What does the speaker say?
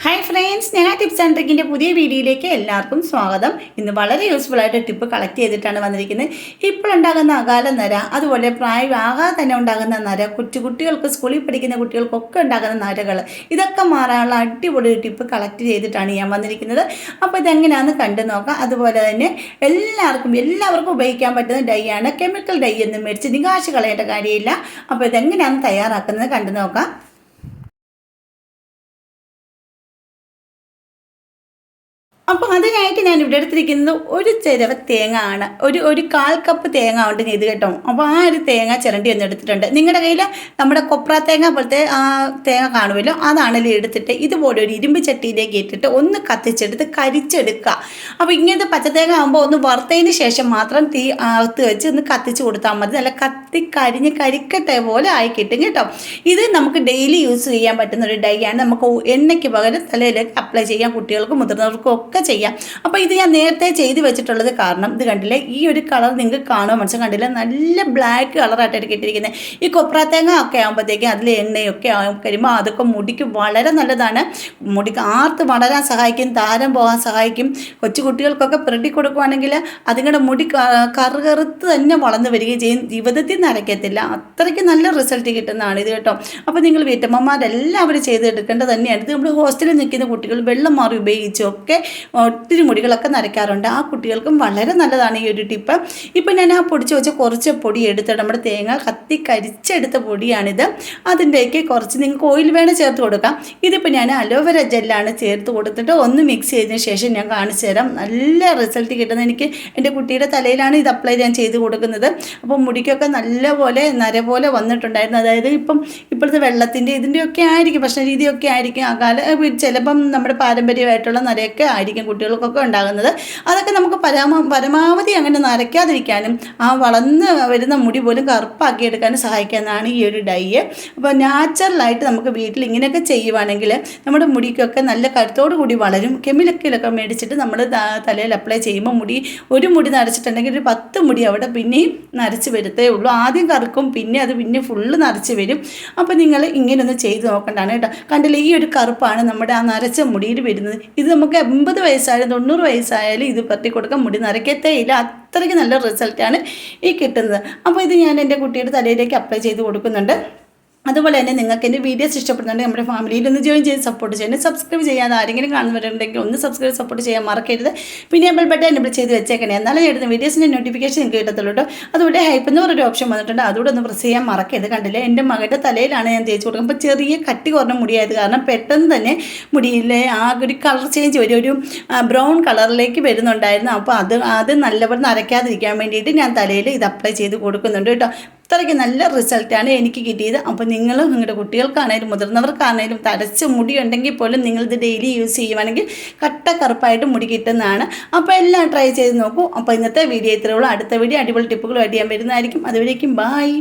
Hi friends, ഞാൻ tips and ട്രിക്കിൻ്റെ പുതിയ വീഡിയോയിലേക്ക് എല്ലാവർക്കും സ്വാഗതം. ഇന്ന് വളരെ യൂസ്ഫുൾ ആയിട്ട് ടിപ്പ് കളക്ട് ചെയ്തിട്ടാണ് വന്നിരിക്കുന്നത്. ഇപ്പോഴുണ്ടാകുന്ന അകാല നര, അതുപോലെ പ്രായമാകാതെ തന്നെ ഉണ്ടാകുന്ന നര, കുട്ടികൾക്ക് സ്കൂളിൽ പഠിക്കുന്ന കുട്ടികൾക്കൊക്കെ ഉണ്ടാകുന്ന നരകൾ, ഇതൊക്കെ മാറാനുള്ള അടിപൊളി ടിപ്പ് കളക്ട് ചെയ്തിട്ടാണ് ഞാൻ വന്നിരിക്കുന്നത്. അപ്പോൾ ഇതെങ്ങനെയാണെന്ന് കണ്ടു നോക്കാം. അതുപോലെ തന്നെ എല്ലാവർക്കും ഉപയോഗിക്കാൻ പറ്റുന്ന ഡൈ ആണ്. കെമിക്കൽ ഡൈ ഒന്നും മേടിച്ച് നികാശ് കളയേണ്ട കാര്യമില്ല. അപ്പോൾ ഇതെങ്ങനെയാണ് തയ്യാറാക്കുന്നത് കണ്ടു നോക്കാം. അപ്പോൾ അതിനായിട്ട് ഞാൻ ഇവിടെ എടുത്തിരിക്കുന്നത് ഒരു ചിരവ തേങ്ങ ആണ്. ഒരു 1/4 കപ്പ് തേങ്ങ ഉണ്ടെങ്കിൽ ഇത് കേട്ടോ. അപ്പോൾ ആ ഒരു തേങ്ങ ചിരണ്ടി ഒന്ന് എടുത്തിട്ടുണ്ട്. നിങ്ങളുടെ കയ്യിൽ നമ്മുടെ കൊപ്ര തേങ്ങ പോലത്തെ ആ തേങ്ങ കാണുമല്ലോ, അതാണല്ലോ എടുത്തിട്ട് ഇതുപോലെ ഒരു ഇരുമ്പ് ചട്ടിയിലേക്ക് ഇട്ടിട്ട് ഒന്ന് കത്തിച്ചെടുത്ത് കരിച്ചെടുക്കുക. അപ്പോൾ ഇങ്ങനത്തെ പച്ചത്തേങ്ങ ആകുമ്പോൾ ഒന്ന് വറുത്തതിന് ശേഷം മാത്രം തീ അകത്ത് വെച്ച് ഒന്ന് കത്തിച്ച് കൊടുത്താൽ മതി. നല്ല കരിഞ്ഞ് കരിക്കട്ടെ പോലെ ആയി കിട്ടും കേട്ടോ. ഇത് നമുക്ക് ഡെയിലി യൂസ് ചെയ്യാൻ പറ്റുന്ന ഒരു ഡൈ ആണ്. നമുക്ക് എണ്ണയ്ക്ക് പകരം തലയിലേക്ക് അപ്ലൈ ചെയ്യാം, കുട്ടികൾക്കും മുതിർന്നവർക്കും ഒക്കെ ചെയ്യാം. അപ്പോൾ ഇത് ഞാൻ നേരത്തെ ചെയ്ത് വെച്ചിട്ടുള്ളത് കാരണം ഇത് കണ്ടില്ലേ, ഈ ഒരു കളർ നിങ്ങൾക്ക് കാണുമോ മനസ്സിൽ കണ്ടില്ല, നല്ല ബ്ലാക്ക് കളറായിട്ട് ഇട്ടിരിക്കുന്നത്. ഈ കൊപ്ര തേങ്ങ ഒക്കെ ആകുമ്പോഴത്തേക്കും അതിൽ എണ്ണയൊക്കെ കഴിയുമ്പോൾ അതൊക്കെ മുടിക്ക് വളരെ നല്ലതാണ്. മുടിക്ക് ആർത്ത് വളരാൻ സഹായിക്കും, താരം പോകാൻ സഹായിക്കും. കൊച്ചു കുട്ടികൾക്കൊക്കെ പുരട്ടി കൊടുക്കുകയാണെങ്കിൽ അതുങ്ങളുടെ മുടി കറുകറുത്ത് തന്നെ വളർന്നു വരികയും ചെയ്യും, ജീവിതത്തിൽ നരയ്ക്കത്തില്ല. അത്രയ്ക്ക് നല്ല റിസൾട്ട് കിട്ടുന്നതാണ് ഇത് കേട്ടോ. അപ്പോൾ നിങ്ങൾ വീട്ടമ്മമാരെല്ലാവരും ചെയ്തെടുക്കേണ്ടത് തന്നെയാണ്. ഇത് നമ്മുടെ ഹോസ്റ്റലിൽ നിൽക്കുന്ന കുട്ടികൾ വെള്ളം മാറി ഉപയോഗിച്ചൊക്കെ ഒത്തിരി മുടികളൊക്കെ നരയ്ക്കാറുണ്ട്. ആ കുട്ടികൾക്കും വളരെ നല്ലതാണ് ഈ ഒരു ടിപ്പ്. ഇപ്പം ഞാൻ ആ പൊടിച്ച് വെച്ച കുറച്ച് പൊടി എടുത്തിട്ട് നമ്മുടെ തേങ്ങ കരിച്ചെടുത്ത പൊടിയാണിത്. അതിൻ്റെയൊക്കെ കുറച്ച് നിങ്ങൾക്ക് ഓയിൽ വേണം ചേർത്ത് കൊടുക്കാം. ഇതിപ്പോൾ ഞാൻ അലോവേര ജെല്ലാണ് ചേർത്ത് കൊടുത്തിട്ട് ഒന്ന് മിക്സ് ചെയ്തതിന് ശേഷം ഞാൻ കാണിച്ചു തരാം. നല്ല റിസൾട്ട് കിട്ടുന്നത് എനിക്ക് എൻ്റെ കുട്ടിയുടെ തലയിലാണ് ഇത് അപ്ലൈ ഞാൻ ചെയ്ത് കൊടുക്കുന്നത്. അപ്പോൾ മുടിക്കൊക്കെ നല്ലപോലെ നര പോലെ വന്നിട്ടുണ്ടായിരുന്നു. അതായത് ഇപ്പോഴത്തെ വെള്ളത്തിൻ്റെ ഇതിൻ്റെയൊക്കെ ആയിരിക്കും, ഭക്ഷണ രീതിയൊക്കെ ആയിരിക്കും, ചിലപ്പം നമ്മുടെ പാരമ്പര്യമായിട്ടുള്ള നരയൊക്കെ ആയിരിക്കും കുട്ടികൾക്കൊക്കെ ഉണ്ടാകുന്നത്. അതൊക്കെ നമുക്ക് പരമാവധി അങ്ങനെ നരയ്ക്കാതിരിക്കാനും ആ വളർന്ന് വരുന്ന മുടി പോലും കറുപ്പാക്കിയെടുക്കാനും സഹായിക്കുന്നതാണ് ഈ ഒരു ഡൈ. അപ്പോൾ നാച്ചുറലായിട്ട് നമുക്ക് വീട്ടിൽ ഇങ്ങനെയൊക്കെ ചെയ്യുവാണെങ്കിൽ നമ്മുടെ മുടിക്കൊക്കെ നല്ല കരുത്തോടു കൂടി വളരും. കെമിക്കലൊക്കെ മേടിച്ചിട്ട് നമ്മൾ തലയിൽ അപ്ലൈ ചെയ്യുമ്പോൾ ഒരു മുടി നരച്ചിട്ടുണ്ടെങ്കിൽ ഒരു 10 മുടി അവിടെ പിന്നെയും നരച്ച് വരത്തേ ഉള്ളൂ. ആദ്യം കറുക്കും, പിന്നെ ഫുള്ള് നരച്ച് വരും. അപ്പോൾ നിങ്ങൾ ഇങ്ങനെയൊന്ന് ചെയ്ത് നോക്കേണ്ടതാണ് കേട്ടോ. കണ്ടില്ലേ, ഈ ഒരു കറുപ്പാണ് നമ്മുടെ ആ നരച്ച മുടിയിൽ വരുന്നത്. ഇത് നമുക്ക് 80 വയസ്സായാലും 90 വയസ്സായാലും ഇത് പറ്റി കൊടുക്കാൻ മുടി നരയ്ക്കത്തേ ഇല്ല. അത്രയ്ക്ക് നല്ല റിസൾട്ടാണ് ഈ കിട്ടുന്നത്. അപ്പോൾ ഇത് ഞാൻ എൻ്റെ കുട്ടിയുടെ തലയിലേക്ക് അപ്ലൈ ചെയ്ത് കൊടുക്കുന്നുണ്ട്. അതുപോലെ തന്നെ നിങ്ങൾക്ക് എൻ്റെ വീഡിയോസ് ഇഷ്ടപ്പെടുന്നുണ്ടെങ്കിൽ നമ്മുടെ ഫാമിലിയിൽ ഒന്ന് ജോയിൻ ചെയ്ത് സപ്പോർട്ട് ചെയ്യണം. സബ്സ്ക്രൈബ് ചെയ്യാതെ ആരെങ്കിലും കാണുന്നവരുണ്ടെങ്കിൽ ഒന്ന് സബ്സ്ക്രൈബ് സപ്പോർട്ട് ചെയ്യാൻ മറക്കരുത്. പിന്നെ ബെൽ ബട്ടൺ എനേബിൾ ചെയ്ത് വെച്ചേക്കണേ, എന്നാലും എടുത്ത വീഡിയോസിൻ്റെ നോട്ടിഫിക്കേഷൻ നിങ്ങൾക്ക് കിട്ടത്തുള്ളൂ കേട്ടോ. അതുപോലെ ഹൈപ്പ് എന്ന് പറഞ്ഞൊരു ഓപ്ഷൻ വന്നിട്ടുണ്ട്, അതുകൂടെ ഒന്ന് പ്രസ് ചെയ്യാൻ മറക്കരുത്. കണ്ടില്ലേ, എൻ്റെ മകളുടെ തലയിലാണ് ഞാൻ തേച്ച് കൊടുക്കുന്നത്. അപ്പോൾ ചെറിയ കട്ടി കുറഞ്ഞ മുടിയായത് കാരണം പെട്ടെന്ന് തന്നെ മുടിയിലെ ആ ഒരു കളർ ചേഞ്ച് വരും, ഒരു ബ്രൗൺ കളറിലേക്ക് വരുന്നുണ്ടായിരുന്നു. അപ്പോൾ അത് നല്ലപോലെ നരയ്ക്കാതിരിക്കാൻ വേണ്ടിയിട്ട് ഞാൻ തലയിൽ ഇത് അപ്ലൈ ചെയ്ത് കൊടുക്കുന്നുണ്ട് കേട്ടോ. അത്രയ്ക്ക് നല്ല റിസൾട്ടാണ് എനിക്ക് കിട്ടിയത്. അപ്പോൾ നിങ്ങളും നിങ്ങളുടെ കുട്ടികൾക്കാണേലും മുതിർന്നവർക്കാണേലും തരച്ച് മുടി ഉണ്ടെങ്കിൽ പോലും നിങ്ങളിത് ഡെയിലി യൂസ് ചെയ്യുവാണെങ്കിൽ കട്ട കറുപ്പായിട്ട് മുടി കിട്ടുന്നതാണ്. അപ്പോൾ എല്ലാം ട്രൈ ചെയ്ത് നോക്കൂ. അപ്പോൾ ഇന്നത്തെ വീഡിയോ ഇത്രയേ ഉള്ളൂ. അടുത്ത വീഡിയോ അടിപൊളി ടിപ്പുകളുമായിട്ട് ഞാൻ വരുന്നതായിരിക്കും. അതുവരേക്കും ബായ്.